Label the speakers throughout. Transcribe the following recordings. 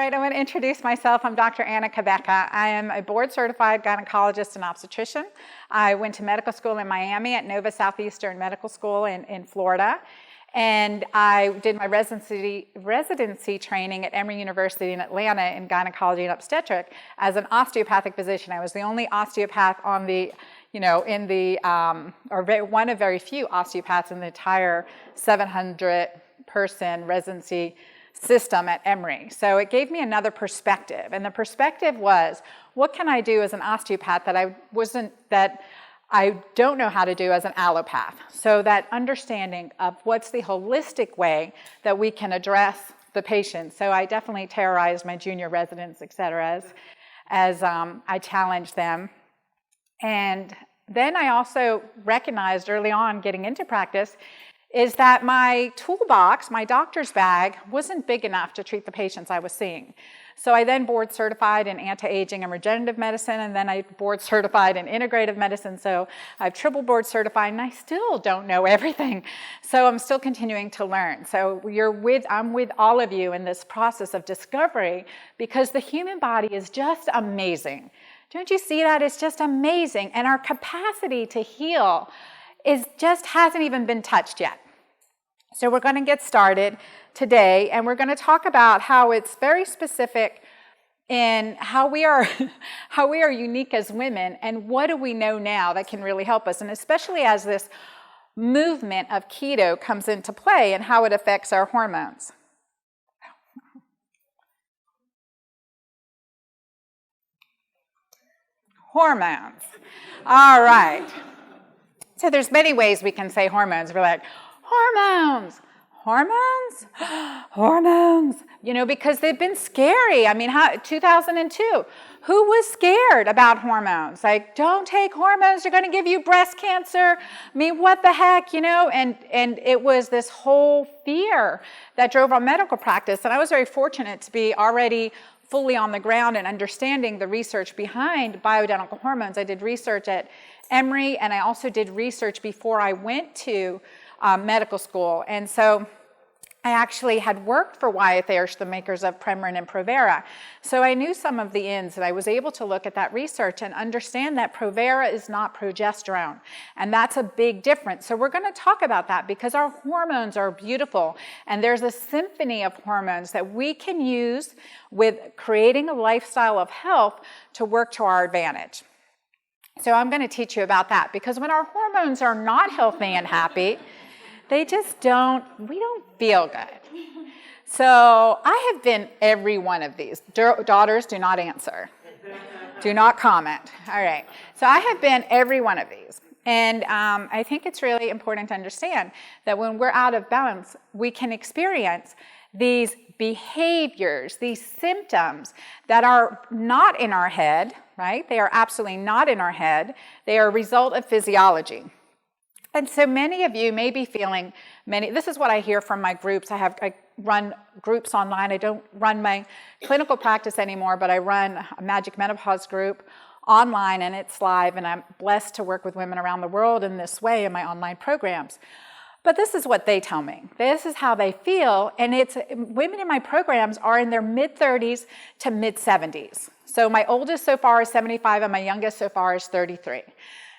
Speaker 1: right, I want to introduce myself. I'm Dr. Anna Cabeca. I am a board-certified gynecologist and obstetrician. I went to medical school in Miami at Nova Southeastern Medical School in Florida. And I did my residency training at Emory University in Atlanta in gynecology and obstetric as an osteopathic physician. I was the only osteopath on the, one of very few osteopaths in the entire 700-person residency system at Emory. So it gave me another perspective. And the perspective was, what can I do as an osteopath that I don't know how to do as an allopath? So that understanding of what's the holistic way that we can address the patient. So I definitely terrorized my junior residents, et cetera, as I challenged them. And then I also recognized early on getting into practice is that my toolbox, my doctor's bag, wasn't big enough to treat the patients I was seeing. So I then board certified in anti-aging and regenerative medicine, and then I board certified in integrative medicine. So I've triple board certified, and I still don't know everything. So I'm still continuing to learn. So I'm with all of you in this process of discovery, because the human body is just amazing. Don't you see that? It's just amazing. And our capacity to heal just hasn't even been touched yet. So we're going to get started today, and we're going to talk about how it's very specific in how we are unique as women, and what do we know now that can really help us, and especially as this movement of keto comes into play and how it affects our hormones. Hormones. All right. So there's many ways we can say hormones. We're like, hormones, hormones, hormones, because they've been scary. I mean, 2002, who was scared about hormones? Like, don't take hormones, they're going to give you breast cancer. I mean, what the heck, And it was this whole fear that drove our medical practice. And I was very fortunate to be already fully on the ground and understanding the research behind bioidentical hormones. I did research at Emory, and I also did research before I went to medical school. And so I actually had worked for Wyeth Ayers, the makers of Premature and Provera. So I knew some of the ins, and I was able to look at that research and understand that Provera is not progesterone. And that's a big difference. So we're going to talk about that, because our hormones are beautiful. And there's a symphony of hormones that we can use with creating a lifestyle of health to work to our advantage. So I'm going to teach you about that, because when our hormones are not healthy and happy, we don't feel good. So I have been every one of these. Daughters, do not answer. Do not comment. All right. So I have been every one of these. And I think it's really important to understand that when we're out of balance, we can experience these behaviors, these symptoms that are not in our head, right? They are absolutely not in our head. They are a result of physiology. And so many of you may be feeling this is what I hear from my groups. I run groups online. I don't run my clinical practice anymore, but I run a Magic Menopause group online, and it's live, and I'm blessed to work with women around the world in this way in my online programs. But this is what they tell me. This is how they feel, and women in my programs are in their mid-30s to mid-70s. So my oldest so far is 75, and my youngest so far is 33.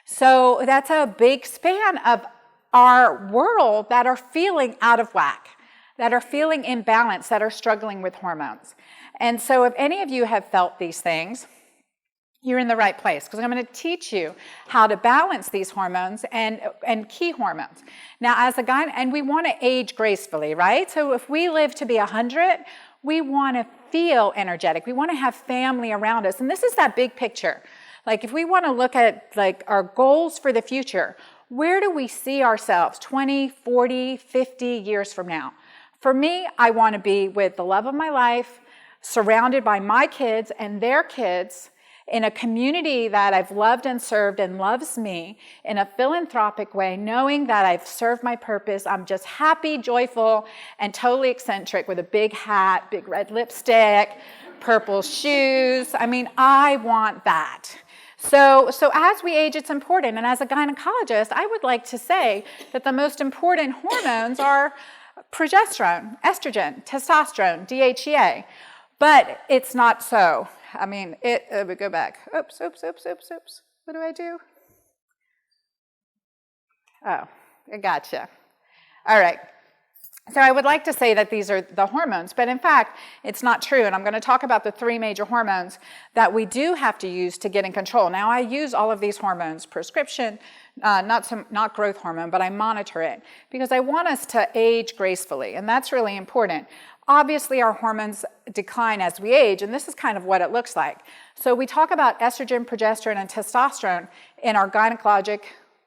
Speaker 1: So that's a big span of our world that are feeling out of whack, that are feeling imbalanced, that are struggling with hormones. And so if any of you have felt these things, you're in the right place, because I'm going to teach you how to balance these hormones and key hormones. Now, as a guy, and we want to age gracefully, right? So if we live to be 100, we want to feel energetic. We want to have family around us. And this is that big picture. Like, if we want to look at our goals for the future, where do we see ourselves 20, 40, 50 years from now? For me, I want to be with the love of my life, surrounded by my kids and their kids, in a community that I've loved and served and loves me in a philanthropic way, knowing that I've served my purpose. I'm just happy, joyful, and totally eccentric, with a big hat, big red lipstick, purple shoes. I mean, I want that. So as we age, it's important. And as a gynecologist, I would like to say that the most important hormones are progesterone, estrogen, testosterone, DHEA. But it's not so. I mean, we go back. Oops. What do I do? Oh, I gotcha. All right. So I would like to say that these are the hormones, but in fact, it's not true. And I'm going to talk about the 3 major hormones that we do have to use to get in control. Now, I use all of these hormones, prescription, not growth hormone, but I monitor it because I want us to age gracefully, and that's really important. Obviously, our hormones decline as we age, and this is kind of what it looks like. So we talk about estrogen, progesterone, and testosterone in our gynecologic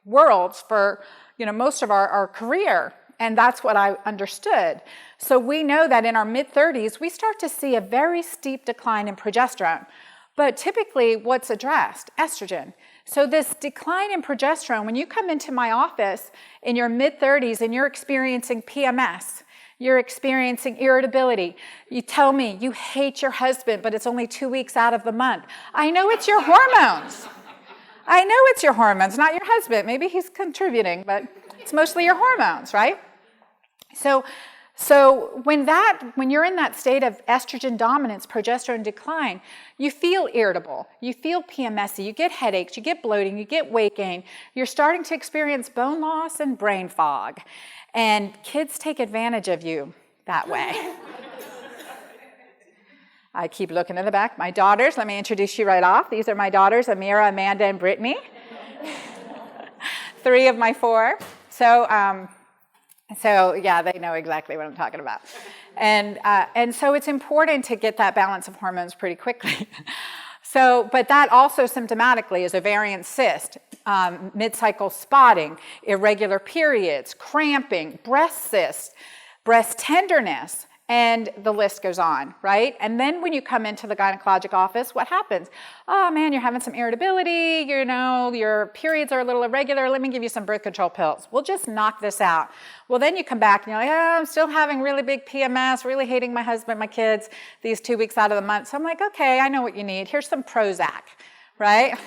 Speaker 1: worlds for most of our career. And that's what I understood. So we know that in our mid-30s, we start to see a very steep decline in progesterone. But typically, what's addressed? Estrogen. So this decline in progesterone, when you come into my office in your mid-30s and you're experiencing PMS, you're experiencing irritability, you tell me you hate your husband, but it's only 2 weeks out of the month. I know it's your hormones. I know it's your hormones, not your husband. Maybe he's contributing, but it's mostly your hormones, right? So when you're in that state of estrogen dominance, progesterone decline, you feel irritable, you feel PMSy, you get headaches, you get bloating, you get weight gain, you're starting to experience bone loss and brain fog. And kids take advantage of you that way. I keep looking in the back. My daughters, let me introduce you right off. These are my daughters, Amira, Amanda, and Brittany. 3 of my 4. So yeah, they know exactly what I'm talking about. And so it's important to get that balance of hormones pretty quickly. But that also symptomatically is ovarian cyst, mid-cycle spotting, irregular periods, cramping, breast cysts, breast tenderness, and the list goes on, right? And then when you come into the gynecologic office, what happens? Oh man, you're having some irritability, your periods are a little irregular, let me give you some birth control pills. We'll just knock this out. Well, then you come back and you're like, oh, I'm still having really big PMS, really hating my husband, my kids, these 2 weeks out of the month. So I'm like, okay, I know what you need. Here's some Prozac, right?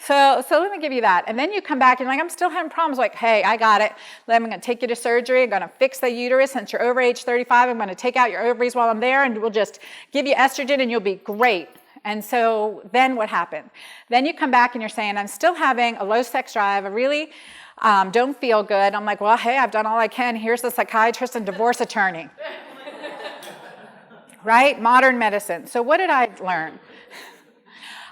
Speaker 1: So let me give you that. And then you come back and you're like, I'm still having problems. Like, hey, I got it. I'm going to take you to surgery. I'm going to fix the uterus. Since you're over age 35, I'm going to take out your ovaries while I'm there, and we'll just give you estrogen and you'll be great. And so then what happened? Then you come back and you're saying, I'm still having a low sex drive. I really don't feel good. I'm like, well, hey, I've done all I can. Here's the psychiatrist and divorce attorney. Right? Modern medicine. So what did I learn?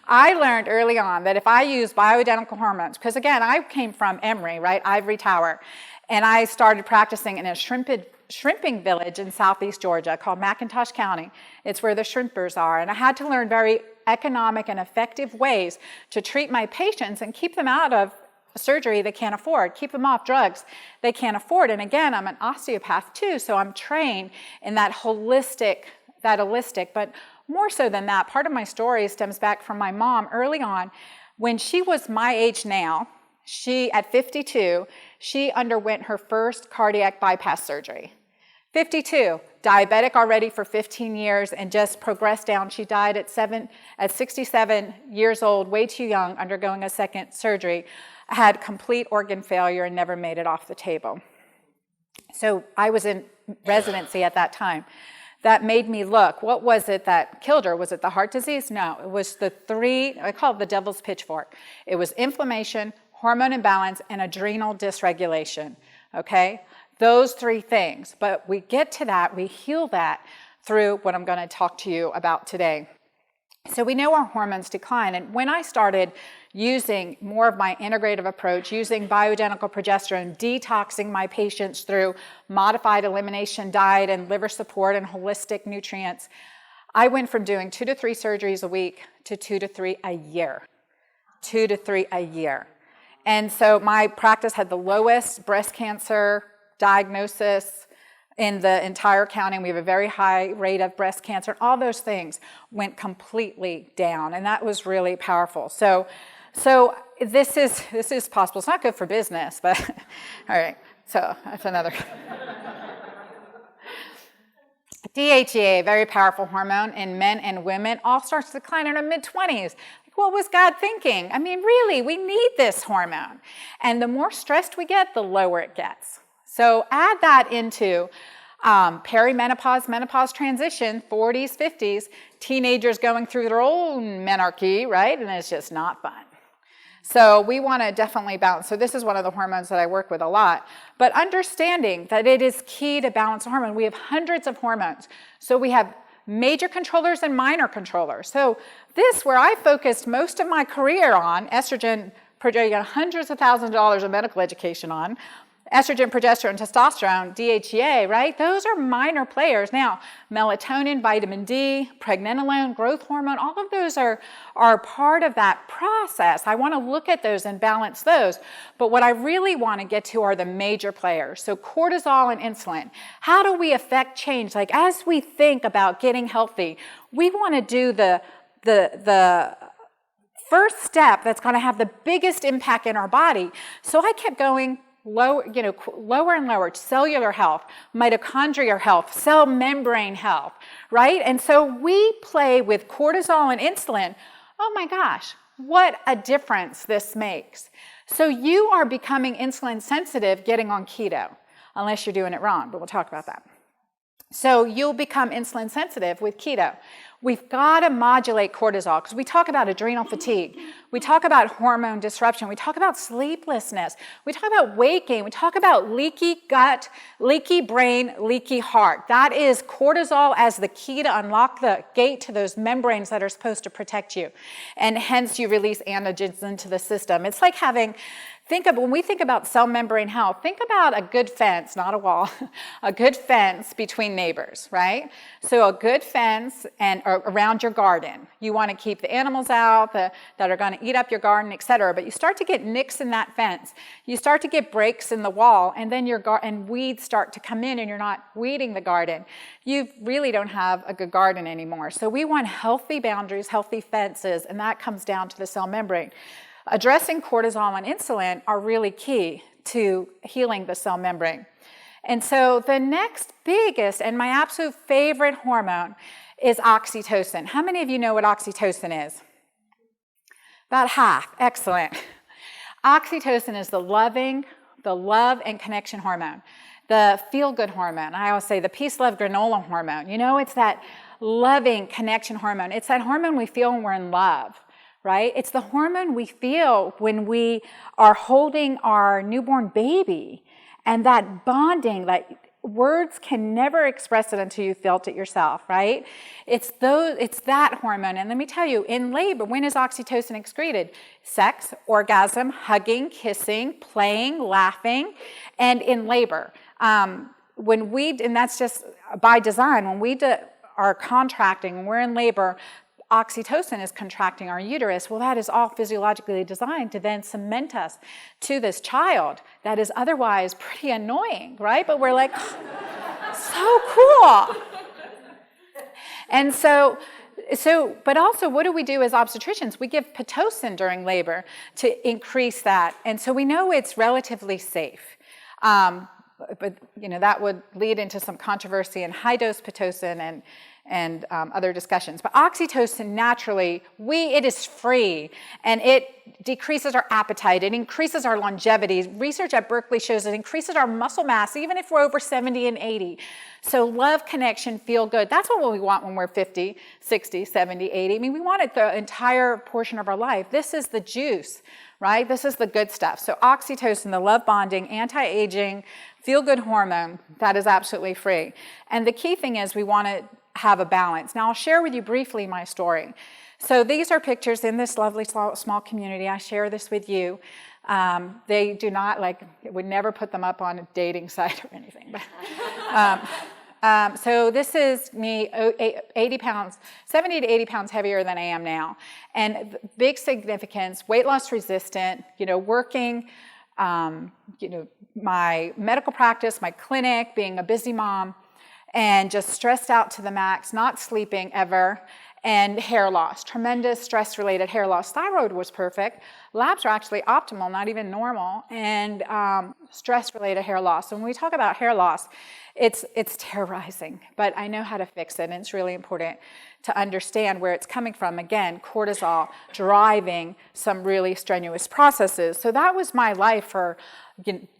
Speaker 1: I learned early on that if I use bioidentical hormones, because again, I came from Emory, right, Ivory Tower, and I started practicing in a shrimping village in southeast Georgia called McIntosh County. It's where the shrimpers are, and I had to learn very economic and effective ways to treat my patients and keep them out of surgery they can't afford, keep them off drugs they can't afford. And again, I'm an osteopath too, so I'm trained in that holistic, but more so than that, part of my story stems back from my mom early on. When she was my age now, at 52, she underwent her first cardiac bypass surgery. 52, diabetic already for 15 years and just progressed down. She died at 67 years old, way too young, undergoing a second surgery, had complete organ failure and never made it off the table. So I was in residency at that time. That made me look, what was it that killed her? Was it the heart disease? No, it was the 3, I call it the devil's pitchfork. It was inflammation, hormone imbalance, and adrenal dysregulation, okay? Those 3 things, but we get to that, we heal that through what I'm going to talk to you about today. So we know our hormones decline, and when I started using more of my integrative approach, using bioidentical progesterone, detoxing my patients through modified elimination diet and liver support and holistic nutrients, I went from doing 2 to 3 surgeries a week to 2 to 3 a year. 2 to 3 a year. And so my practice had the lowest breast cancer diagnosis in the entire county. We have a very high rate of breast cancer. All those things went completely down, and that was really powerful. So this is possible. It's not good for business, but all right. So that's another. DHEA, very powerful hormone in men and women, all starts to decline in our mid-20s. What was God thinking? I mean, really, we need this hormone. And the more stressed we get, the lower it gets. So add that into Perimenopause, menopause transition, 40s, 50s, teenagers going through their own menarche, right? And it's just not fun. So we want to definitely balance. So this is one of the hormones that I work with a lot. But understanding that it is key to balance the hormone. We have hundreds of hormones. So we have major controllers and minor controllers. So this, where I focused most of my career on, estrogen, progesterone, hundreds of thousands of dollars of medical education on, estrogen, progesterone, testosterone, DHEA, right? Those are minor players. Now, melatonin, vitamin D, pregnenolone, growth hormone, all of those are part of that process. I want to look at those and balance those. But what I really want to get to are the major players. So cortisol and insulin. How do we affect change? Like as we think about getting healthy, we want to do the first step that's going to have the biggest impact in our body. So I kept going lower and lower, cellular health, mitochondrial health, cell membrane health, right? And so we play with cortisol and insulin. Oh my gosh, what a difference this makes. So you are becoming insulin sensitive getting on keto, unless you're doing it wrong, but we'll talk about that. So you'll become insulin sensitive with keto. We've got to modulate cortisol because we talk about adrenal fatigue. We talk about hormone disruption. We talk about sleeplessness. We talk about weight gain. We talk about leaky gut, leaky brain, leaky heart. That is cortisol as the key to unlock the gate to those membranes that are supposed to protect you. And hence you release antigens into the system. It's like having, when we think about cell membrane health, think about a good fence, not a wall, a good fence between neighbors, right? So a good fence or around your garden. You want to keep the animals out that are going to eat up your garden, etc. But you start to get nicks in that fence. You start to get breaks in the wall, and then and weeds start to come in, and you're not weeding the garden. You really don't have a good garden anymore. So we want healthy boundaries, healthy fences, and that comes down to the cell membrane. Addressing cortisol and insulin are really key to healing the cell membrane. And so the next biggest and my absolute favorite hormone is oxytocin. How many of you know what oxytocin is? About half. Excellent. Oxytocin is the love and connection hormone, the feel-good hormone. I always say the peace, love, granola hormone. You know, it's that loving connection hormone. It's that hormone we feel when we're in love. Right? It's the hormone we feel when we are holding our newborn baby, and that bonding, that words can never express it until you felt it yourself, right? It's that hormone. And let me tell you, in labor, when is oxytocin excreted? Sex, orgasm, hugging, kissing, playing, laughing, and in labor. And that's just by design, when we are contracting, when we're in labor, oxytocin is contracting our uterus. Well, that is all physiologically designed to then cement us to this child that is otherwise pretty annoying, right? But we're like, so cool. And but also what do we do as obstetricians? We give Pitocin during labor to increase that. And so we know it's relatively safe. But that would lead into some controversy in high-dose Pitocin and other discussions. But oxytocin naturally, it is free, and it decreases our appetite, it increases our longevity. Research at Berkeley shows it increases our muscle mass, even if we're over 70 and 80. So love, connection, feel good. That's what we want when we're 50, 60, 70, 80. I mean, we want it the entire portion of our life. This is the juice, right? This is the good stuff. So oxytocin, the love bonding, anti-aging, feel-good hormone, that is absolutely free. And the key thing is we want to have a balance. Now I'll share with you briefly my story. So these are pictures in this lovely small community. I share this with you. They do not would never put them up on a dating site or anything. But, so this is me, 80 pounds, 70 to 80 pounds heavier than I am now. And big significance, weight loss resistant, working, my medical practice, my clinic, being a busy mom, and just stressed out to the max, not sleeping ever, and hair loss, tremendous stress-related hair loss. Thyroid was perfect. Labs are actually optimal, not even normal, and stress-related hair loss. When we talk about hair loss, it's terrorizing, but I know how to fix it, and it's really important to understand where it's coming from. Again, cortisol driving some really strenuous processes. So that was my life for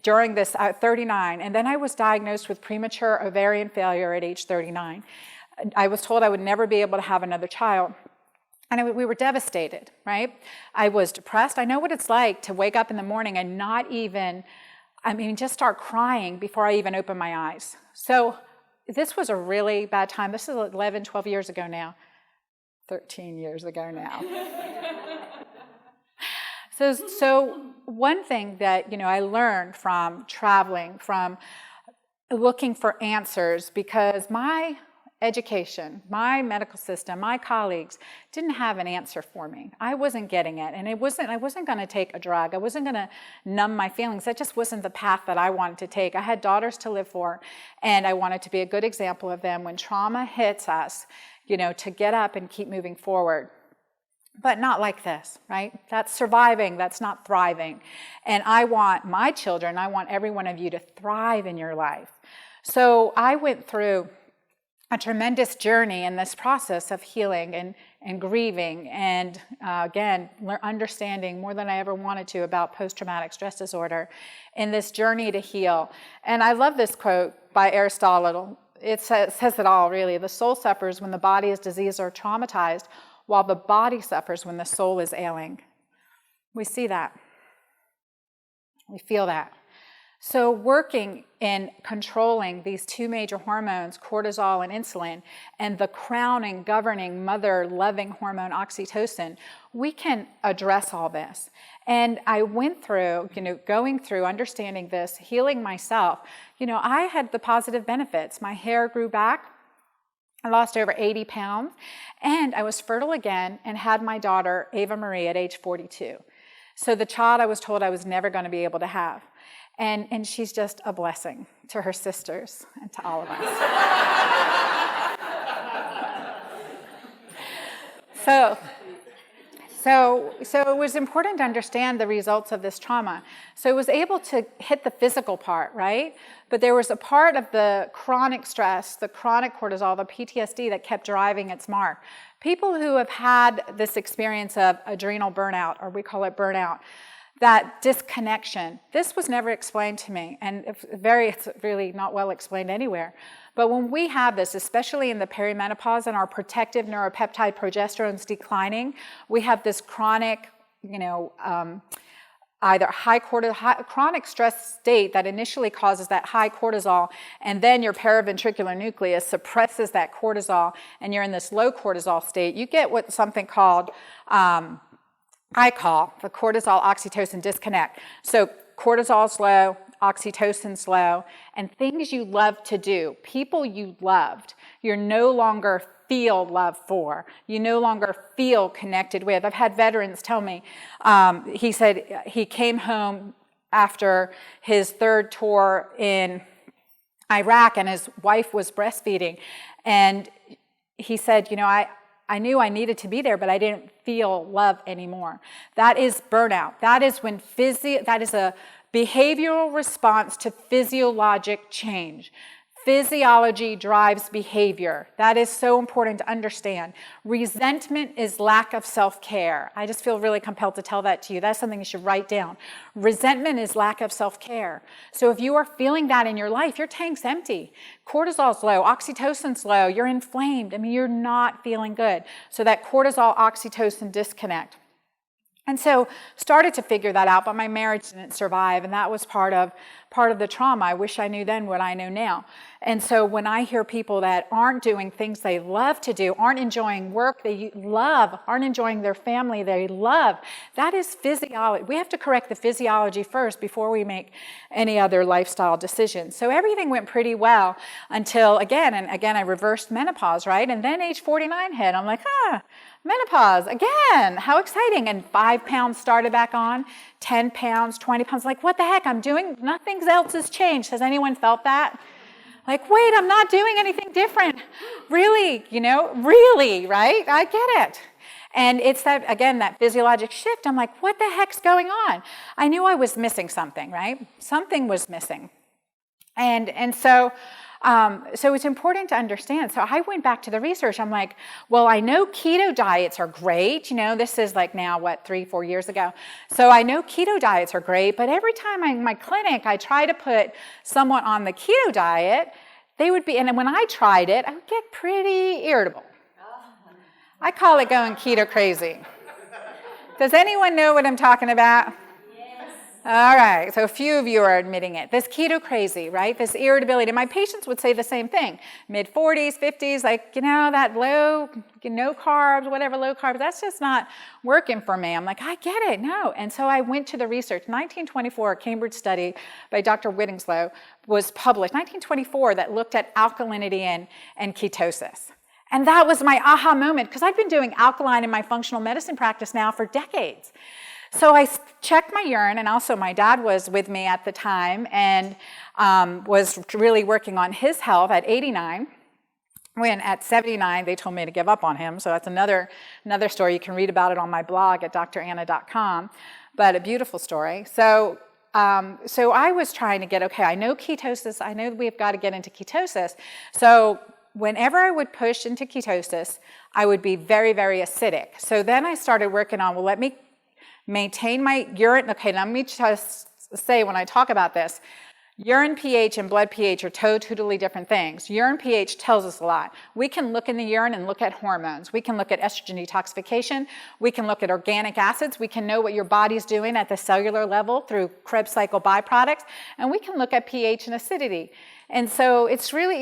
Speaker 1: during this 39, and then I was diagnosed with premature ovarian failure at age 39. I was told I would never be able to have another child. And we were devastated, right? I was depressed. I know what it's like to wake up in the morning and not even, just start crying before I even open my eyes. So this was a really bad time. This is 11, 12 years ago now. 13 years ago now. So one thing that, I learned from traveling, from looking for answers, because my education, my medical system, my colleagues didn't have an answer for me. I wasn't getting it, and I wasn't going to take a drug. I wasn't going to numb my feelings. That just wasn't the path that I wanted to take. I had daughters to live for, and I wanted to be a good example of them when trauma hits us, to get up and keep moving forward. But not like this, right? That's surviving, that's not thriving. And I want my children, I want every one of you to thrive in your life. So I went through a tremendous journey in this process of healing and grieving and, again, understanding more than I ever wanted to about post-traumatic stress disorder in this journey to heal. And I love this quote by Aristotle. It says it all, really. The soul suffers when the body is diseased or traumatized, while the body suffers when the soul is ailing. We see that. We feel that. So working in controlling these two major hormones, cortisol and insulin, and the crowning, governing, mother-loving hormone, oxytocin, we can address all this. And I went through, going through, understanding this, healing myself. I had the positive benefits. My hair grew back. I lost over 80 pounds, and I was fertile again and had my daughter, Ava Marie, at age 42. So the child I was told I was never going to be able to have. And she's just a blessing to her sisters and to all of us. So it was important to understand the results of this trauma. So I was able to hit the physical part, right? But there was a part of the chronic stress, the chronic cortisol, the PTSD that kept driving its mark. People who have had this experience of adrenal burnout, or we call it burnout, that disconnection, this was never explained to me, and it's really not well explained anywhere. But when we have this, especially in the perimenopause and our protective neuropeptide progesterone's declining, we have this chronic, either chronic stress state that initially causes that high cortisol, and then your paraventricular nucleus suppresses that cortisol, and you're in this low cortisol state. You get what something called I call the cortisol oxytocin disconnect. So cortisol's low, oxytocin's low, and things you love to do, people you loved, you're no longer feel love for, you no longer feel connected with. I've had veterans tell me, he said he came home after his third tour in Iraq and his wife was breastfeeding, and he said, I knew I needed to be there, but I didn't feel love anymore. That is burnout. That is when that is a behavioral response to physiologic change. Physiology drives behavior. That is so important to understand. Resentment is lack of self-care. I just feel really compelled to tell that to you. That's something you should write down. Resentment is lack of self-care. So if you are feeling that in your life, your tank's empty. Cortisol's low, oxytocin's low, you're inflamed. You're not feeling good. So that cortisol oxytocin disconnect. And so started to figure that out, but my marriage didn't survive, and that was part of the trauma. I wish I knew then what I know now. And so when I hear people that aren't doing things they love to do, aren't enjoying work they love, aren't enjoying their family they love, that is physiology. We have to correct the physiology first before we make any other lifestyle decisions. So everything went pretty well until, again, I reversed menopause, right? And then age 49 hit. I'm like, menopause, again, how exciting. And 5 pounds started back on, 10 pounds, 20 pounds. Like, what the heck? I'm doing, nothing else has changed. Has anyone felt that? Like, wait, I'm not doing anything different. really, really, right? I get it. And it's that, again, that physiologic shift. I'm like, what the heck's going on? I knew I was missing something, right? Something was missing. And so it's important to understand. So I went back to the research. I'm like, well, I know keto diets are great. This is like now, 3-4 years ago. So I know keto diets are great, but every time in my clinic, I try to put someone on the keto diet, they would be, and when I tried it, I would get pretty irritable. I call it going keto crazy. Does anyone know what I'm talking about? Yes. All right, so a few of you are admitting it. This keto crazy, right? This irritability. My patients would say the same thing. Mid-40s, 50s, like, that low, no carbs, whatever, low carbs, that's just not working for me. I'm like, I get it, no. And so I went to the research. 1924, a Cambridge study by Dr. Whittingslow was published, 1924, that looked at alkalinity and ketosis. And that was my aha moment, because I've been doing alkaline in my functional medicine practice now for decades. So I checked my urine, and also my dad was with me at the time and was really working on his health at 89. When at 79, they told me to give up on him. So that's another story. You can read about it on my blog at dranna.com, but a beautiful story. So I was trying to get, okay, I know ketosis. I know we've got to get into ketosis. So whenever I would push into ketosis, I would be very, very acidic. So then I started working on, well, let me maintain my urine. Okay, let me just say when I talk about this, urine pH and blood pH are totally different things. Urine pH tells us a lot. We can look in the urine and look at hormones. We can look at estrogen detoxification. We can look at organic acids. We can know what your body's doing at the cellular level through Krebs cycle byproducts. And we can look at pH and acidity. And so it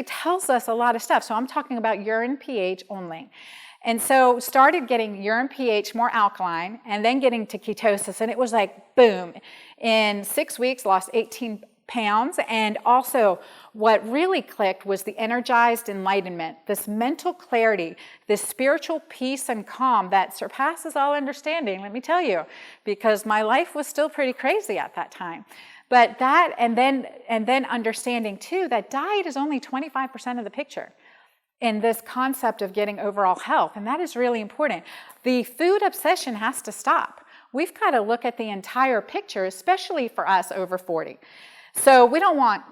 Speaker 1: tells us a lot of stuff. So I'm talking about urine pH only. And so started getting urine pH more alkaline and then getting to ketosis. And it was like, boom. In 6 weeks, lost 18 pounds. And also what really clicked was the Energized Enlightenment, this mental clarity, this spiritual peace and calm that surpasses all understanding, let me tell you, because my life was still pretty crazy at that time. But that, and then understanding too, that diet is only 25% of the picture in this concept of getting overall health. And that is really important. The food obsession has to stop. We've got to look at the entire picture, especially for us over 40. So we don't want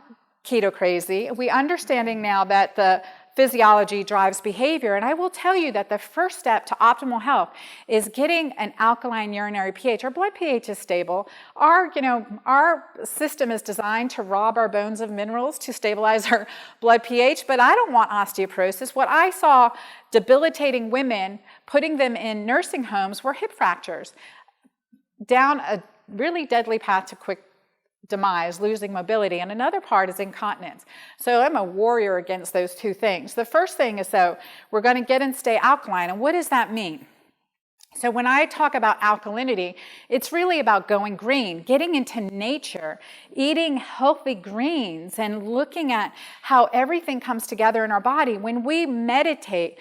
Speaker 1: keto crazy. We understanding now that the physiology drives behavior. And I will tell you that the first step to optimal health is getting an alkaline urinary pH. Our blood pH is stable. Our system is designed to rob our bones of minerals to stabilize our blood pH, but I don't want osteoporosis. What I saw debilitating women, putting them in nursing homes, were hip fractures, down a really deadly path to quick demise, losing mobility, and another part is incontinence. So I'm a warrior against those two things. The first thing is, so we're going to get and stay alkaline, and what does that mean? So when I talk about alkalinity, it's really about going green, getting into nature, eating healthy greens, and looking at how everything comes together in our body. When we meditate,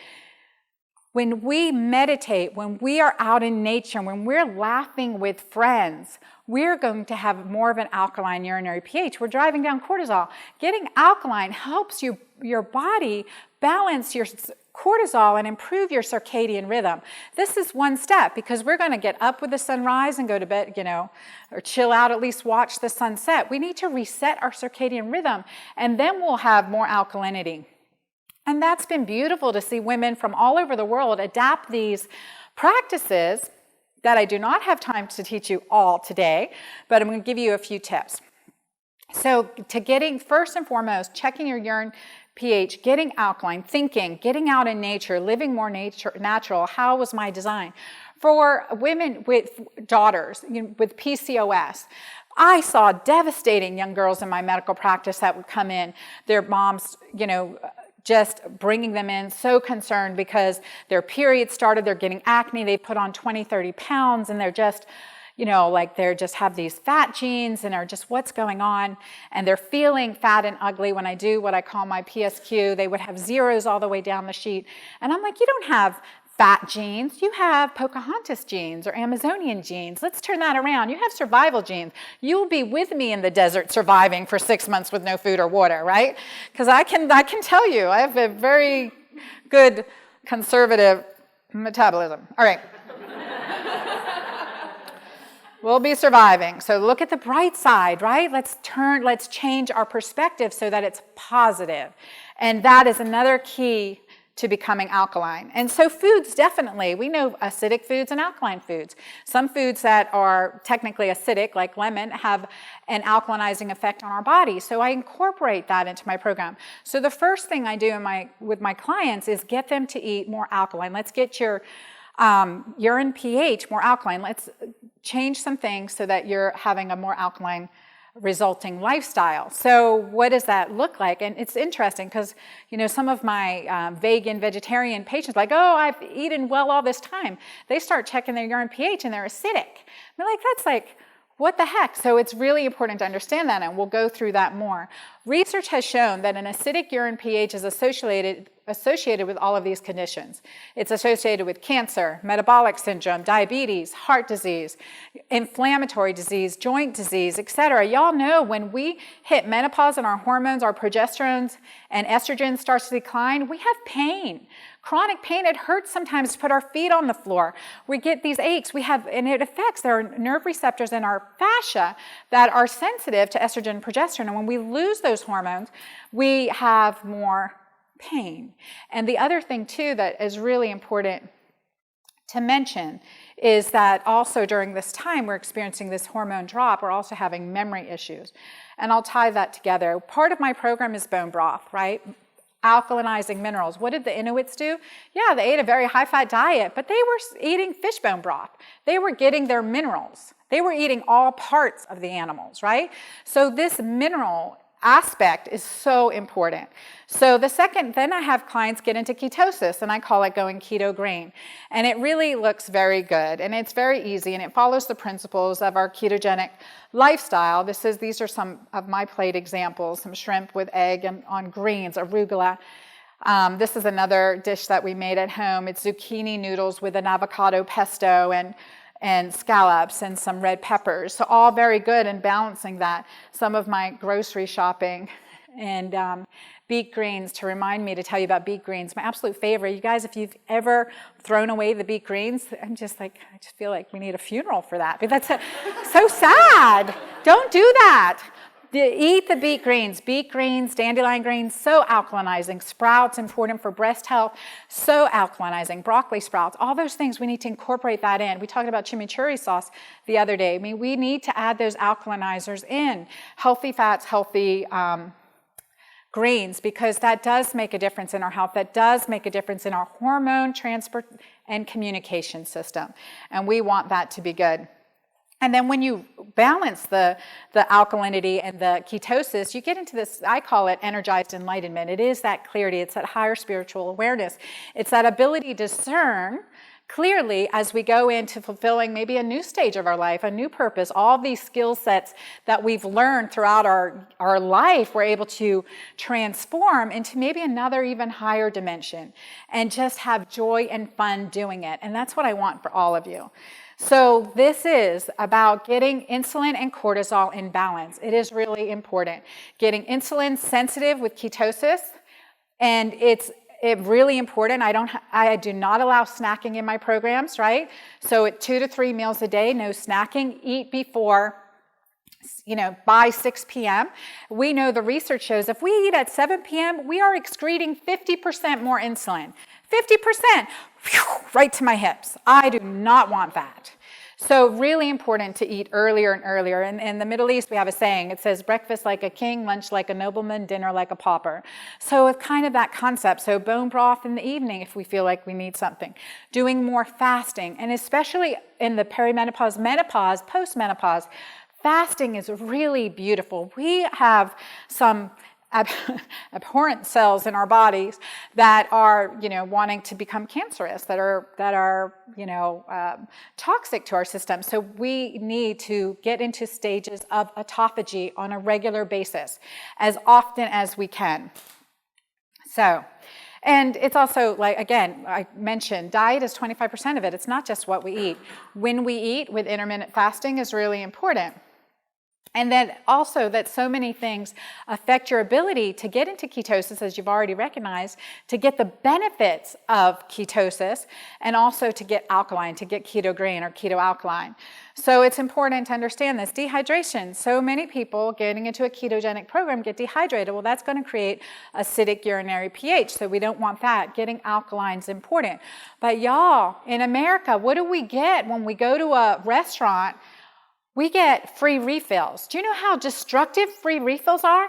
Speaker 1: when we are out in nature, when we're laughing with friends, we're going to have more of an alkaline urinary pH. We're driving down cortisol. Getting alkaline helps your body balance your cortisol and improve your circadian rhythm. This is one step, because we're going to get up with the sunrise and go to bed, or chill out, at least watch the sunset. We need to reset our circadian rhythm, and then we'll have more alkalinity. And that's been beautiful to see women from all over the world adapt these practices that I do not have time to teach you all today, but I'm going to give you a few tips. So to getting, first and foremost, checking your urine pH, getting alkaline, thinking, getting out in nature, living more natural. How was my design? For women with daughters, with PCOS, I saw devastating young girls in my medical practice that would come in, their moms, just bringing them in, so concerned because their period started, they're getting acne, they put on 20, 30 pounds, and they're just, they just have these fat genes and are just, what's going on? And they're feeling fat and ugly. When I do what I call my PSQ, they would have zeros all the way down the sheet. And I'm like, you don't have fat genes, you have Pocahontas genes or Amazonian genes. Let's turn that around. You have survival genes. You'll be with me in the desert surviving for 6 months with no food or water, right? Because I can tell you, I have a very good conservative metabolism. All right. We'll be surviving. So look at the bright side, right? Let's change our perspective so that it's positive. And that is another key to becoming alkaline. And so foods, definitely. We know acidic foods and alkaline foods. Some foods that are technically acidic, like lemon, have an alkalinizing effect on our body. So I incorporate that into my program. So the first thing I do with my clients is get them to eat more alkaline. Let's get your urine pH more alkaline. Let's change some things so that you're having a more alkaline resulting lifestyle. So what does that look like? And it's interesting because, some of my vegan, vegetarian patients are like, oh, I've eaten well all this time. They start checking their urine pH and they're acidic. I'm like, that's like, what the heck? So it's really important to understand that, and we'll go through that more. Research has shown that an acidic urine pH is associated with all of these conditions. It's associated with cancer, metabolic syndrome, diabetes, heart disease, inflammatory disease, joint disease, etc. Y'all know when we hit menopause and our hormones, our progesterones and estrogen starts to decline, we have pain. Chronic pain, it hurts sometimes to put our feet on the floor. We get these aches. And it affects their nerve receptors in our fascia that are sensitive to estrogen and progesterone. And when we lose those hormones, we have more pain. And the other thing too that is really important to mention is that also during this time we're experiencing this hormone drop, we're also having memory issues. And I'll tie that together. Part of my program is bone broth, right? Alkalinizing minerals. What did the Inuits do? Yeah, they ate a very high-fat diet, but they were eating fish bone broth. They were getting their minerals. They were eating all parts of the animals, right? So this mineral aspect is so important. So then I have clients get into ketosis, and I call it going Keto Green. And it really looks very good, and it's very easy, and it follows the principles of our ketogenic lifestyle. These are some of my plate examples, some shrimp with egg and on greens, arugula. This is another dish that we made at home. It's zucchini noodles with an avocado pesto and scallops and some red peppers. So all very good and balancing that. Some of my grocery shopping and Beet Greens, to remind me to tell you about Beet Greens, my absolute favorite. You guys, if you've ever thrown away the Beet Greens, I just feel like we need a funeral for that. But that's so sad. Don't do that. Eat the beet greens, dandelion greens, so alkalinizing. Sprouts, important for breast health, so alkalinizing. Broccoli sprouts, all those things, we need to incorporate that in. We talked about chimichurri sauce the other day. I mean, we need to add those alkalinizers in. Healthy fats, healthy greens, because that does make a difference in our health. That does make a difference in our hormone transport and communication system. And we want that to be good. And then when you balance the alkalinity and the ketosis, you get into this, I call it energized enlightenment. It is that clarity. It's that higher spiritual awareness. It's that ability to discern clearly as we go into fulfilling maybe a new stage of our life, a new purpose. All these skill sets that we've learned throughout our life, we're able to transform into maybe another even higher dimension and just have joy and fun doing it. And that's what I want for all of you. So this is about getting insulin and cortisol in balance. It is really important. Getting insulin sensitive with ketosis, and it's really important. I do not allow snacking in my programs, right? So at 2 to 3 meals a day, no snacking. Eat before, by 6 p.m. We know the research shows if we eat at 7 p.m., we are excreting 50% more insulin. 50%, right to my hips. I do not want that. So really important to eat earlier and earlier. And in the Middle East, we have a saying. It says, breakfast like a king, lunch like a nobleman, dinner like a pauper. So it's kind of that concept. So bone broth in the evening if we feel like we need something. Doing more fasting, and especially in the perimenopause, menopause, postmenopause, fasting is really beautiful. We have some abhorrent cells in our bodies that are, wanting to become cancerous, that are toxic to our system. So we need to get into stages of autophagy on a regular basis, as often as we can. So, and it's also again, I mentioned diet is 25% of it. It's not just what we eat. When we eat with intermittent fasting is really important. And then also that so many things affect your ability to get into ketosis, as you've already recognized, to get the benefits of ketosis, and also to get alkaline, to get keto green or keto alkaline. So it's important to understand this. Dehydration. So many people getting into a ketogenic program get dehydrated. Well, that's going to create acidic urinary pH, so we don't want that. Getting alkaline is important. But y'all, in America, what do we get when we go to a restaurant? We get free refills. Do you know how destructive free refills are?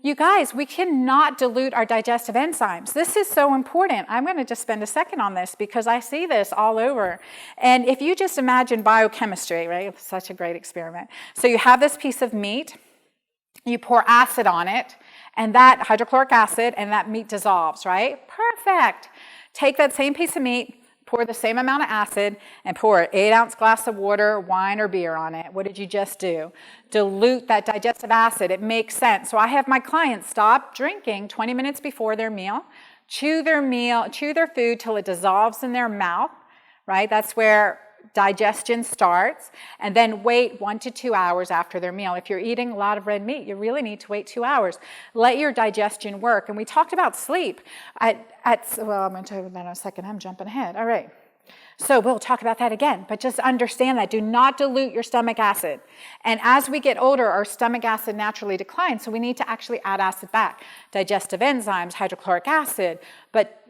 Speaker 1: You guys, we cannot dilute our digestive enzymes. This is so important. I'm going to just spend a second on this because I see this all over. And if you just imagine biochemistry, right? It's such a great experiment. So you have this piece of meat, you pour acid on it, and that hydrochloric acid and that meat dissolves, right? Perfect. Take that same piece of meat, pour the same amount of acid, and pour an 8-ounce glass of water, wine, or beer on it. What did you just do? Dilute that digestive acid. It makes sense. So I have my clients stop drinking 20 minutes before their meal, chew their food till it dissolves in their mouth, right? That's where digestion starts, and then wait 1 to 2 hours after their meal. If you're eating a lot of red meat, you really need to wait 2 hours. Let your digestion work. And we talked about sleep. Well, I'm going to talk about that in a second. I'm jumping ahead. All right. So we'll talk about that again, but just understand that. Do not dilute your stomach acid. And as we get older, our stomach acid naturally declines, so we need to actually add acid back. Digestive enzymes, hydrochloric acid, but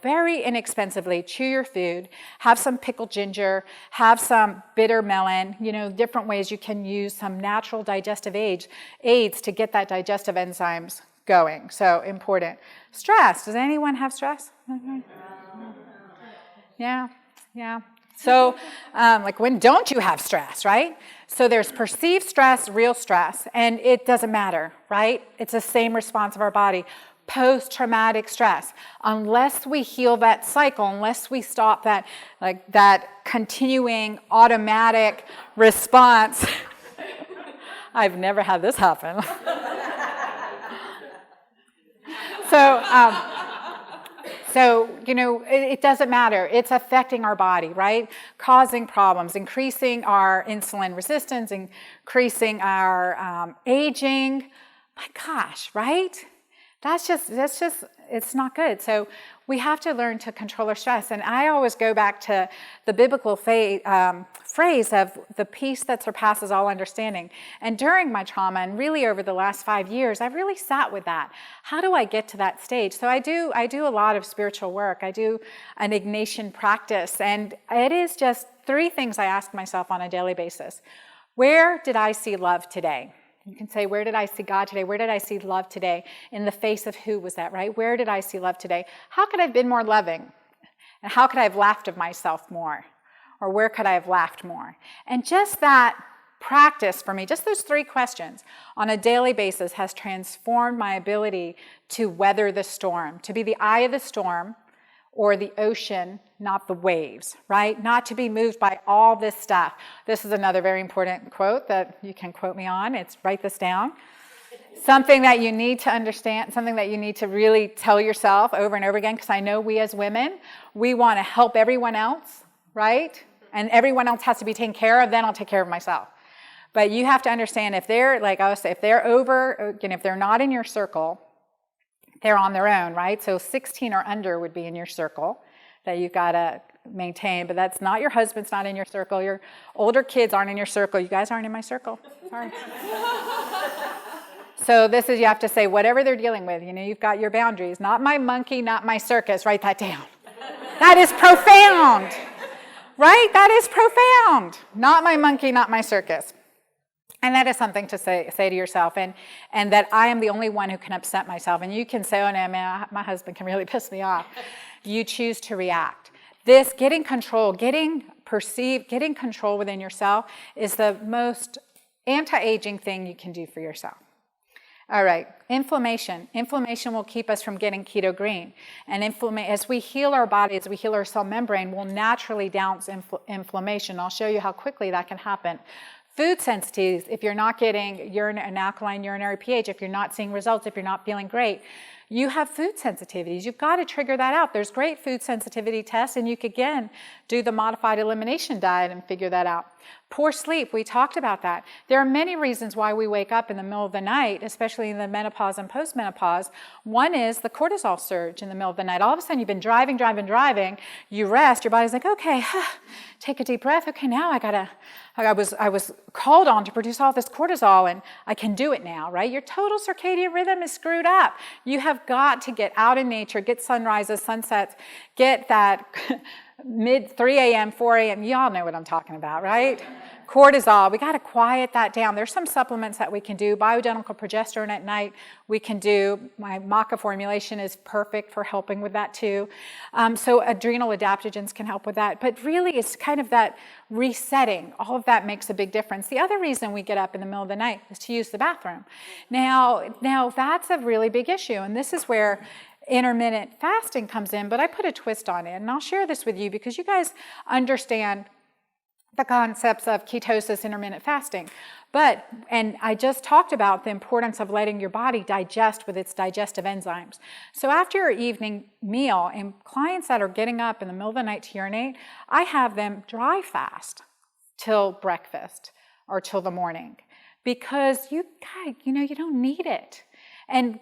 Speaker 1: very inexpensively, chew your food, have some pickled ginger, have some bitter melon, different ways you can use some natural digestive aids to get that digestive enzymes going. So important. Stress. Does anyone have stress? Okay. Yeah. So when don't you have stress, right? So there's perceived stress, real stress, and it doesn't matter, right? It's the same response of our body. Post-traumatic stress, unless we heal that cycle, unless we stop that continuing automatic response. I've never had this happen. So, it doesn't matter. It's affecting our body, right? Causing problems, increasing our insulin resistance, increasing our aging. My gosh, right? That's just, it's not good. So we have to learn to control our stress. And I always go back to the biblical phrase of the peace that surpasses all understanding. And during my trauma, and really over the last 5 years, I've really sat with that. How do I get to that stage? So I do a lot of spiritual work. I do an Ignatian practice. And it is just 3 things I ask myself on a daily basis. Where did I see love today? You can say, where did I see God today? Where did I see love today? In the face of who was that, right? Where did I see love today? How could I have been more loving? And how could I have laughed at myself more? Or where could I have laughed more? And just that practice for me, just those 3 questions on a daily basis has transformed my ability to weather the storm, to be the eye of the storm or the ocean, not the waves, right? Not to be moved by all this stuff. This is another very important quote that you can quote me on. Write this down. Something that you need to understand, something that you need to really tell yourself over and over again, because I know we as women, we want to help everyone else, right? And everyone else has to be taken care of, then I'll take care of myself. But you have to understand if they're, like I was saying, if they're over, if they're not in your circle, they're on their own, right? So 16 or under would be in your circle that you've got to maintain, but that's not your husband's not in your circle. Your older kids aren't in your circle. You guys aren't in my circle. Sorry. So this is, you have to say whatever they're dealing with, you've got your boundaries. Not my monkey, not my circus. Write that down. That is profound, right? That is profound. Not my monkey, not my circus. And that is something to say to yourself, and that I am the only one who can upset myself. And you can say, oh no, man, my husband can really piss me off. You choose to react. This getting control within yourself is the most anti-aging thing you can do for yourself. All right, inflammation. Inflammation will keep us from getting keto green. And as we heal our body, as we heal our cell membrane, we'll naturally douse inflammation. I'll show you how quickly that can happen Food sensitivities, if you're not getting an alkaline urinary pH, if you're not seeing results, if you're not feeling great, you have food sensitivities. You've got to trigger that out. There's great food sensitivity tests, and you could, again, do the modified elimination diet and figure that out. Poor sleep, we talked about that. There are many reasons why we wake up in the middle of the night, especially in the menopause and postmenopause. One is the cortisol surge in the middle of the night. All of a sudden, you've been driving, you rest, your body's like, okay, take a deep breath. Okay, now I was called on to produce all this cortisol, and I can do it now, right? Your total circadian rhythm is screwed up. You have got to get out in nature, get sunrises, sunsets, get that mid 3 a.m., 4 a.m., y'all know what I'm talking about, right? Cortisol, we got to quiet that down. There's some supplements that we can do. Bioidentical progesterone at night, we can do. My Maca formulation is perfect for helping with that too. So adrenal adaptogens can help with that. But really, it's kind of that resetting. All of that makes a big difference. The other reason we get up in the middle of the night is to use the bathroom. Now that's a really big issue, and this is where intermittent fasting comes in, but I put a twist on it, and I'll share this with you because you guys understand the concepts of ketosis, intermittent fasting. And I just talked about the importance of letting your body digest with its digestive enzymes. So after your evening meal, and clients that are getting up in the middle of the night to urinate, I have them dry fast till breakfast or till the morning, because you don't need it. And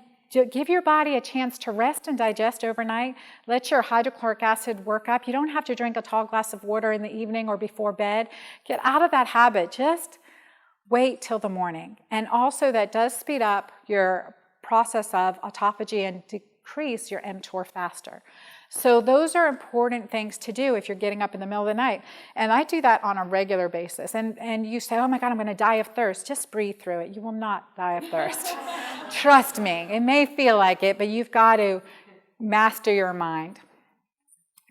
Speaker 1: give your body a chance to rest and digest overnight. Let your hydrochloric acid work up. You don't have to drink a tall glass of water in the evening or before bed. Get out of that habit. Just wait till the morning. And also that does speed up your process of autophagy and decrease your mTOR faster. So those are important things to do if you're getting up in the middle of the night. And I do that on a regular basis. And you say, oh my God, I'm going to die of thirst. Just breathe through it. You will not die of thirst. Trust me. It may feel like it, but you've got to master your mind.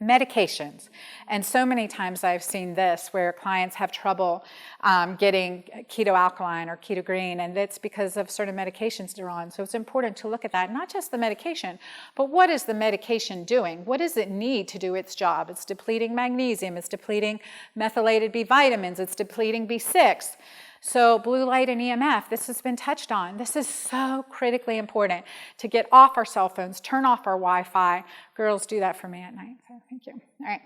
Speaker 1: Medications. And so many times I've seen this where clients have trouble getting keto alkaline or keto green, and that's because of certain medications they're on. So it's important to look at that, not just the medication, but what is the medication doing? What does it need to do its job? It's depleting magnesium, it's depleting methylated B vitamins, it's depleting B6. So blue light and EMF, this has been touched on. This is so critically important to get off our cell phones, turn off our Wi-Fi. Girls do that for me at night, so thank you. All right,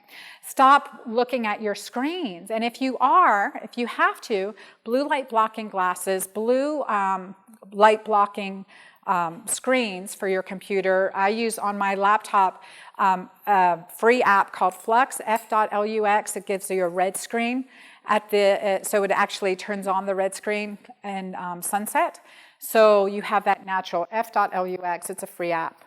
Speaker 1: stop looking at your screens. And if you have to, blue light blocking glasses, blue light blocking screens for your computer. I use on my laptop a free app called Flux, F.lux. It gives you a red screen. So it actually turns on the red screen and sunset. So you have that natural F.lux. It's a free app.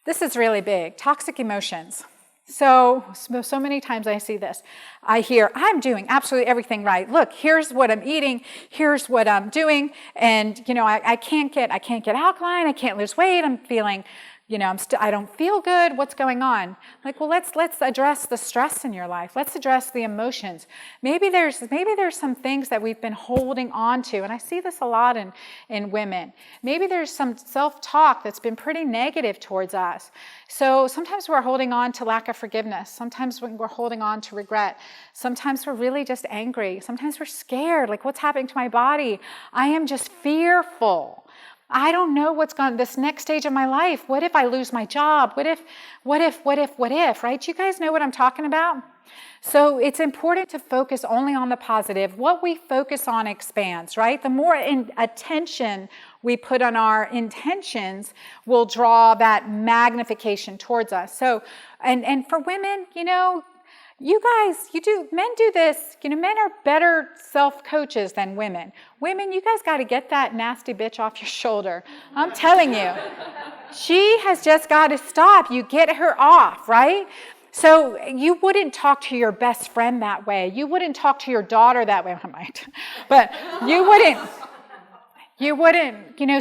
Speaker 1: This is really big. Toxic emotions. So many times I see this. I hear, I'm doing absolutely everything right. Look, here's what I'm eating. Here's what I'm doing. And, I can't get alkaline. I can't lose weight. I'm feeling, I don't feel good. What's going on? Like, well, let's address the stress in your life. Let's address the emotions. Maybe there's some things that we've been holding on to, and I see this a lot in women. Maybe there's some self-talk that's been pretty negative towards us. So sometimes we're holding on to lack of forgiveness. Sometimes we're holding on to regret. Sometimes we're really just angry. Sometimes we're scared. Like, what's happening to my body? I am just fearful. I don't know what's going this next stage of my life. What if I lose my job? What if, right? You guys know what I'm talking about? So it's important to focus only on the positive. What we focus on expands, right? The more attention we put on our intentions will draw that magnification towards us. So, and for women, you guys, men do this. Men are better self-coaches than women. Women, you guys got to get that nasty bitch off your shoulder. I'm telling you. She has just got to stop. You get her off, right? So you wouldn't talk to your best friend that way. You wouldn't talk to your daughter that way. I might. But you wouldn't.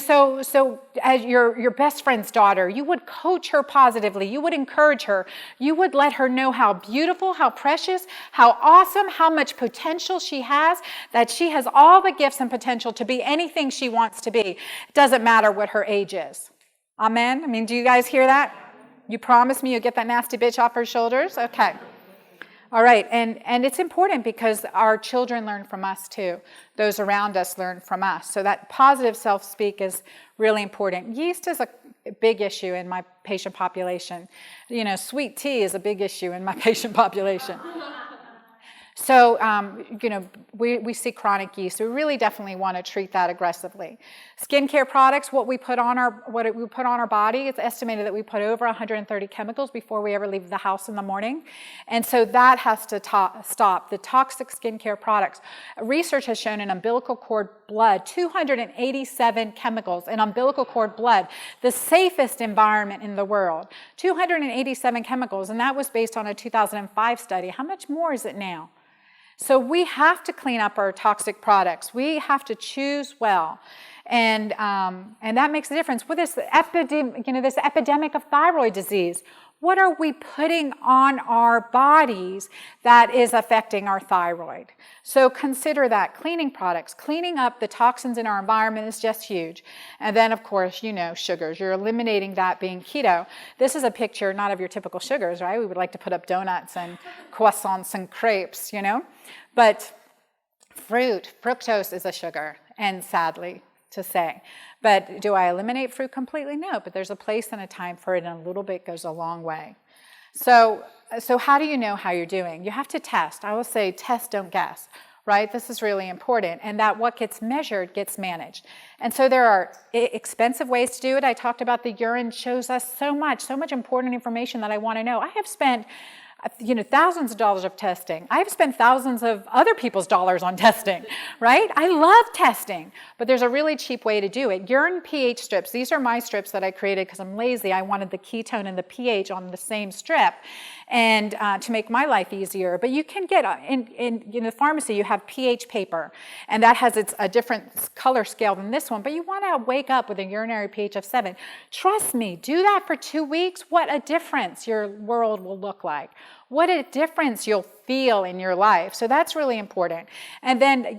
Speaker 1: So as your best friend's daughter, you would coach her positively. You would encourage her. You would let her know how beautiful, how precious, how awesome, how much potential she has, that she has all the gifts and potential to be anything she wants to be. It doesn't matter what her age is. Amen? I mean, do you guys hear that? You promise me you'll get that nasty bitch off her shoulders? Okay. All right, and it's important because our children learn from us too. Those around us learn from us. So that positive self-speak is really important. Yeast is a big issue in my patient population. You know, sweet tea is a big issue in my patient population. So, you know, we see chronic yeast. We really definitely want to treat that aggressively. Skincare products, what we put on our body, it's estimated that we put over 130 chemicals before we ever leave the house in the morning. And so that has to stop. The toxic skincare products. Research has shown in umbilical cord blood, 287 chemicals in umbilical cord blood, the safest environment in the world. 287 chemicals, and that was based on a 2005 study. How much more is it now? So we have to clean up our toxic products. We have to choose well, and that makes a difference. With this epidemic of thyroid disease, what are we putting on our bodies that is affecting our thyroid? So consider that. Cleaning products, cleaning up the toxins in our environment is just huge. And then, of course, you know, sugars. You're eliminating that being keto. This is a picture not of your typical sugars, right? We would like to put up donuts and croissants and crepes, you know. But fructose is a sugar, and sadly to say. But do I eliminate fruit completely? No, but there's a place and a time for it, and a little bit goes a long way. So how do you know how you're doing? You have to test. I will say test, don't guess, right? This is really important, and that what gets measured gets managed. And so there are expensive ways to do it. I talked about the urine shows us so much important information that I want to know. I have spent thousands of dollars of testing. I've spent thousands of other people's dollars on testing, right? I love testing, but there's a really cheap way to do it. Urine pH strips. These are my strips that I created because I'm lazy. I wanted the ketone and the pH on the same strip, and to make my life easier. But you can get in the pharmacy. You have pH paper, and that has a different color scale than this one. But you want to wake up with a urinary pH of 7. Trust me. Do that for 2 weeks. What a difference your world will look like. What a difference you'll feel in your life. So that's really important. And then,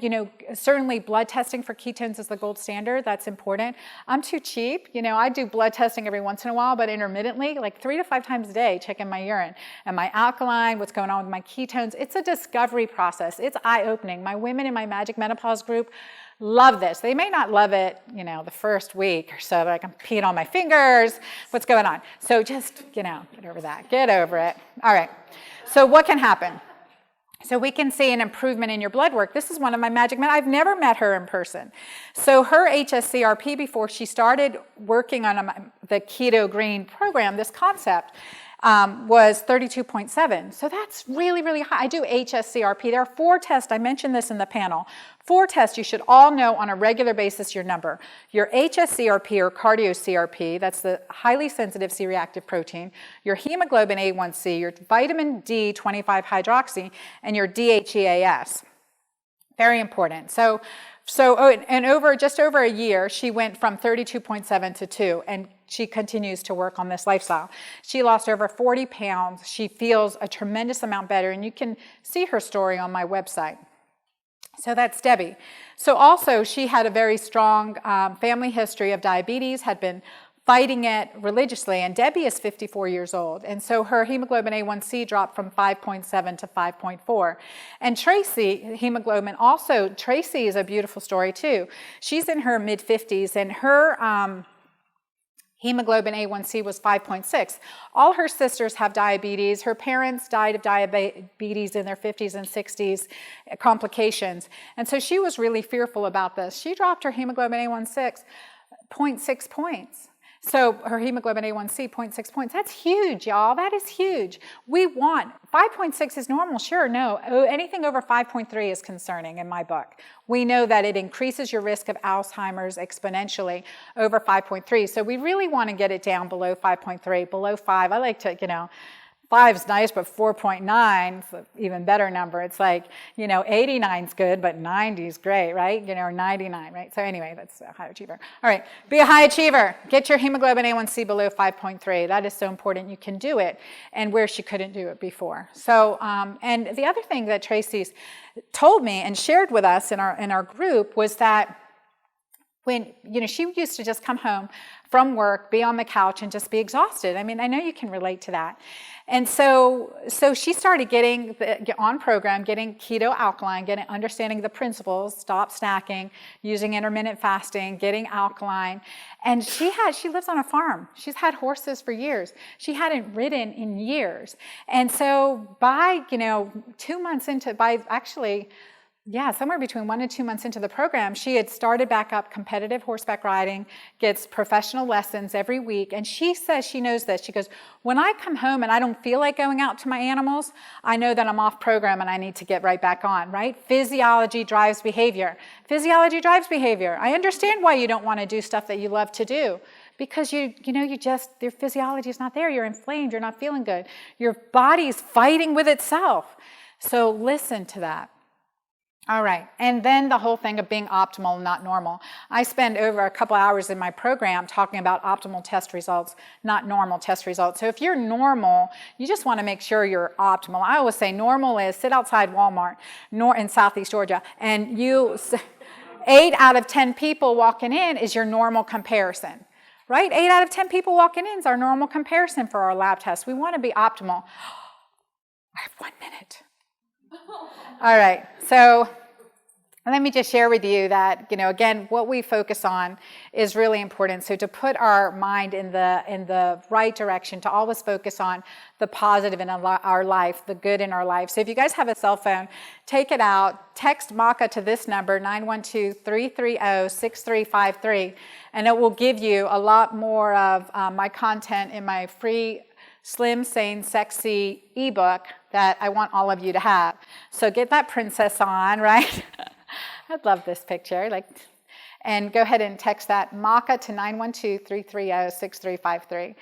Speaker 1: certainly blood testing for ketones is the gold standard. That's important. I'm too cheap. I do blood testing every once in a while, but intermittently, like 3 to 5 times a day, checking my urine and my alkaline, what's going on with my ketones. It's a discovery process. It's eye-opening. My women in my Magic Menopause group love this. They may not love it, the first week or so, like I'm peeing on my fingers. What's going on? So just, get over that. Get over it. All right. So what can happen? So we can see an improvement in your blood work. This is one of my magic men. I've never met her in person. So her HSCRP, before she started working on the Keto Green program, this concept, was 32.7. So that's really, really high. I do HSCRP. There are 4 tests. I mentioned this in the panel. 4 tests you should all know on a regular basis your number. Your HSCRP or cardio-CRP, that's the highly sensitive C-reactive protein, your hemoglobin A1C, your vitamin D25 hydroxy, and your DHEAS. Very important. So just over a year, she went from 32.7 to 2, and she continues to work on this lifestyle. She lost over 40 pounds. She feels a tremendous amount better, and you can see her story on my website. So that's Debbie. So also, she had a very strong family history of diabetes, had been fighting it religiously, and Debbie is 54 years old, and so her hemoglobin A1C dropped from 5.7 to 5.4. And Tracy, Tracy is a beautiful story too. She's in her mid-50s, and her hemoglobin A1C was 5.6. All her sisters have diabetes. Her parents died of diabetes in their 50s and 60s, complications, and so she was really fearful about this. She dropped her hemoglobin A1C 0.6 points. So her hemoglobin A1C, 0.6 points. That's huge, y'all. That is huge. 5.6 is normal, sure, no. Anything over 5.3 is concerning in my book. We know that it increases your risk of Alzheimer's exponentially over 5.3. So we really want to get it down below 5.3, below 5. I like to, 5 is nice, but 4.9 is an even better number. It's like, 89 is good, but 90 is great, right? Or 99, right? So anyway, that's a high achiever. All right, be a high achiever. Get your hemoglobin A1C below 5.3. That is so important. You can do it, and where she couldn't do it before. So, and the other thing that Tracy's told me and shared with us in our group was that when, she used to just come home from work, be on the couch, and just be exhausted. I mean, I know you can relate to that. And so she started getting on program, getting keto alkaline, understanding the principles, stop snacking, using intermittent fasting, getting alkaline. And she lives on a farm. She's had horses for years. She hadn't ridden in years. And so by, 2 months into, somewhere between 1 and 2 months into the program, she had started back up competitive horseback riding, gets professional lessons every week. And she says she knows this. She goes, when I come home and I don't feel like going out to my animals, I know that I'm off program and I need to get right back on, right? Physiology drives behavior. Physiology drives behavior. I understand why you don't want to do stuff that you love to do. Because your physiology is not there. You're inflamed. You're not feeling good. Your body's fighting with itself. So listen to that. All right, and then the whole thing of being optimal, not normal. I spend over a couple hours in my program talking about optimal test results, not normal test results. So if you're normal, you just want to make sure you're optimal. I always say normal is sit outside Walmart in Southeast Georgia, and 8 out of 10 people walking in is your normal comparison, right? 8 out of 10 people walking in is our normal comparison for our lab test. We want to be optimal. I have 1 minute. All right, so let me just share with you that, again, what we focus on is really important. So to put our mind in the right direction, to always focus on the positive in our life, the good in our life. So if you guys have a cell phone, take it out, text Maca to this number, 912-330-6353, and it will give you a lot more of my content in my free Slim, Sane, Sexy ebook that I want all of you to have. So get that princess on, right? I love this picture. And go ahead and text that Maca to 912-330-6353.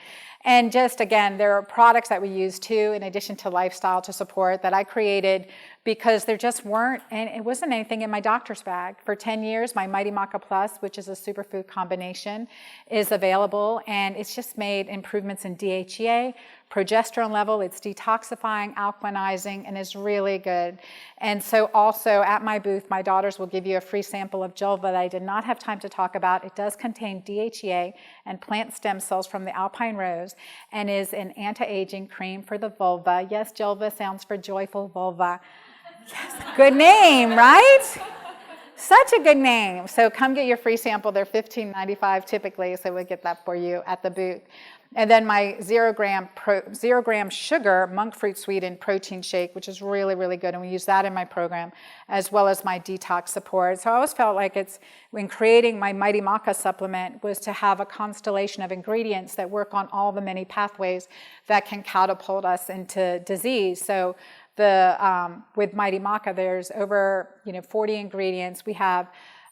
Speaker 1: And just again, there are products that we use too, in addition to lifestyle to support, that I created because there just weren't, and it wasn't anything in my doctor's bag. For 10 years, my Mighty Maca Plus, which is a superfood combination, is available, and it's just made improvements in DHEA, progesterone level. It's detoxifying, alkalinizing, and is really good. And so also at my booth, my daughters will give you a free sample of Julva that I did not have time to talk about. It does contain DHEA and plant stem cells from the alpine rose, and is an anti-aging cream for the vulva. Yes, Julva sounds for joyful vulva. Yes, good name, right? Such a good name. So come get your free sample. They're $15.95 typically, so we'll get that for you at the booth. And then my 0 gram sugar monk fruit sweetened protein shake, which is really, really good. And we use that in my program, as well as my detox support. So I always felt like when creating my Mighty Maca supplement was to have a constellation of ingredients that work on all the many pathways that can catapult us into disease. So with Mighty Maca, there's over 40 ingredients. We have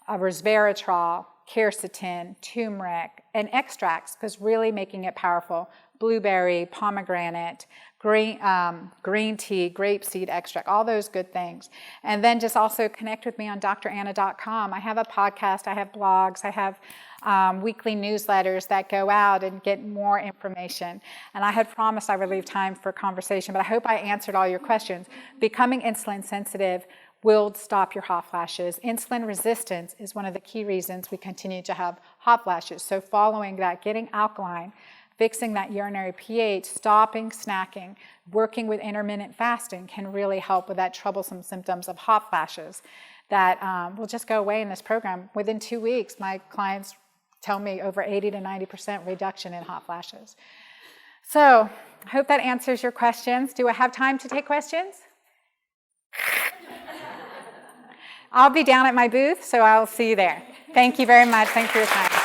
Speaker 1: resveratrol, quercetin, turmeric, and extracts, because really making it powerful. Blueberry, pomegranate, green tea, grapeseed extract, all those good things. And then just also connect with me on dranna.com. I have a podcast, I have blogs, I have weekly newsletters that go out and get more information. And I had promised I would leave time for conversation, but I hope I answered all your questions. Becoming insulin sensitive will stop your hot flashes. Insulin resistance is one of the key reasons we continue to have hot flashes. So following that, getting alkaline, fixing that urinary pH, stopping snacking, working with intermittent fasting can really help with that troublesome symptoms of hot flashes that will just go away in this program. Within 2 weeks, my clients tell me over 80 to 90% reduction in hot flashes. So I hope that answers your questions. Do I have time to take questions? I'll be down at my booth, so I'll see you there. Thank you very much. Thanks for your time.